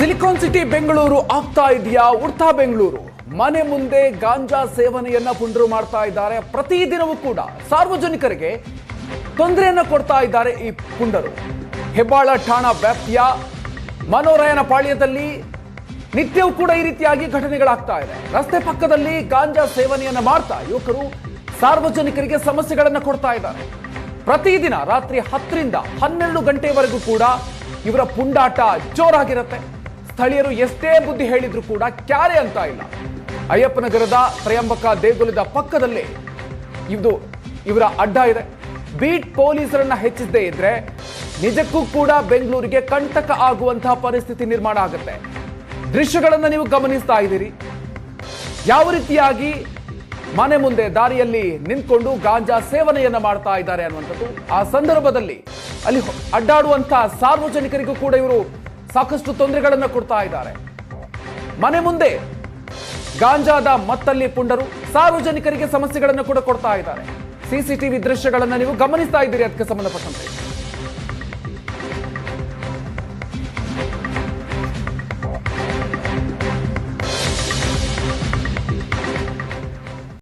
Silicon city Bengaluru ಆಗ್ತಾ ಇದೆಯಾ ಉಡ್ತಾ ಬೆಂಗಳೂರು? ಮನೆ ಮುಂದೆ ಗಾಂಜಾ ಸೇವನೆಯನ್ನ ಪುಂಡರು ಮಾಡ್ತಾ ಇದ್ದಾರೆ. ಪ್ರತಿದಿನವೂ ಕೂಡ ಸಾರ್ವಜನಿಕರಿಗೆ ತೊಂದರೆಯನ್ನ ಕೊಡ್ತಾ ಇದ್ದಾರೆ ಈ ಪುಂಡರು. ಹೆಬ್ಬಾಳ ಠಾಣಾ ವ್ಯಾಪ್ತಿಯ ಮನೋರಾಯನ ಪಾಳ್ಯದಲ್ಲಿ ನಿತ್ಯವೂ ಕೂಡ ಈ ರೀತಿಯಾಗಿ ಘಟನೆಗಳಾಗ್ತಾ ಇದೆ. ರಸ್ತೆ ಪಕ್ಕದಲ್ಲಿ ಗಾಂಜಾ ಸೇವನೆಯನ್ನ ಮಾಡ್ತಾ ಯುವಕರು ಸಾರ್ವಜನಿಕರಿಗೆ ಸಮಸ್ಯೆಗಳನ್ನ ಕೊಡ್ತಾ ಇದ್ದಾರೆ. ಪ್ರತಿದಿನ ರಾತ್ರಿ 10 ರಿಂದ 12 ಗಂಟೆವರೆಗೂ ಕೂಡ ಇವರ ಪುಂಡಾಟ ಜೋರಾಗಿರುತ್ತೆ. ಸ್ಥಳೀಯರು ಎಷ್ಟೇ ಬುದ್ಧಿ ಹೇಳಿದ್ರು ಕೂಡ ಕ್ಯಾರೆ ಅಂತ ಇಲ್ಲ. ಅಯ್ಯಪ್ಪನಗರದ ತ್ರಯಂಬಕ ದೇಗುಲದ ಪಕ್ಕದಲ್ಲೇ ಇದು ಇವರ ಅಡ್ಡ ಇದೆ. ಬೀಟ್ ಪೊಲೀಸರನ್ನ ಹೆಚ್ಚಿಸದೇ ಇದ್ರೆ ನಿಜಕ್ಕೂ ಕೂಡ ಬೆಂಗಳೂರಿಗೆ ಕಂಟಕ ಆಗುವಂತಹ ಪರಿಸ್ಥಿತಿ ನಿರ್ಮಾಣ ಆಗುತ್ತೆ. ದೃಶ್ಯಗಳನ್ನ ನೀವು ಗಮನಿಸ್ತಾ ಇದ್ದೀರಿ. ಯಾವ ರೀತಿಯಾಗಿ ಮನೆ ಮುಂದೆ ದಾರಿಯಲ್ಲಿ ನಿಂತ್ಕೊಂಡು ಗಾಂಜಾ ಸೇವನೆಯನ್ನ ಮಾಡ್ತಾ ಇದ್ದಾರೆ ಅನ್ನುವಂಥದ್ದು. ಆ ಸಂದರ್ಭದಲ್ಲಿ ಅಲ್ಲಿ ಅಡ್ಡಾಡುವಂತಹ ಸಾರ್ವಜನಿಕರಿಗೂ ಕೂಡ ಇವರು ಸಾಕಷ್ಟು ತೊಂದರೆಗಳನ್ನು ಕೊಡ್ತಾ ಇದ್ದಾರೆ. ಮನೆ ಮುಂದೆ ಗಾಂಜಾದ ಮತ್ತಲ್ಲಿ ಪುಂಡರು ಸಾರ್ವಜನಿಕರಿಗೆ ಸಮಸ್ಯೆಗಳನ್ನು ಕೂಡ ಕೊಡ್ತಾ ಇದ್ದಾರೆ. ಸಿಸಿಟಿವಿ ದೃಶ್ಯಗಳನ್ನು ನೀವು ಗಮನಿಸ್ತಾ ಇದ್ದೀರಿ. ಅದಕ್ಕೆ ಸಂಬಂಧಪಟ್ಟಂತೆ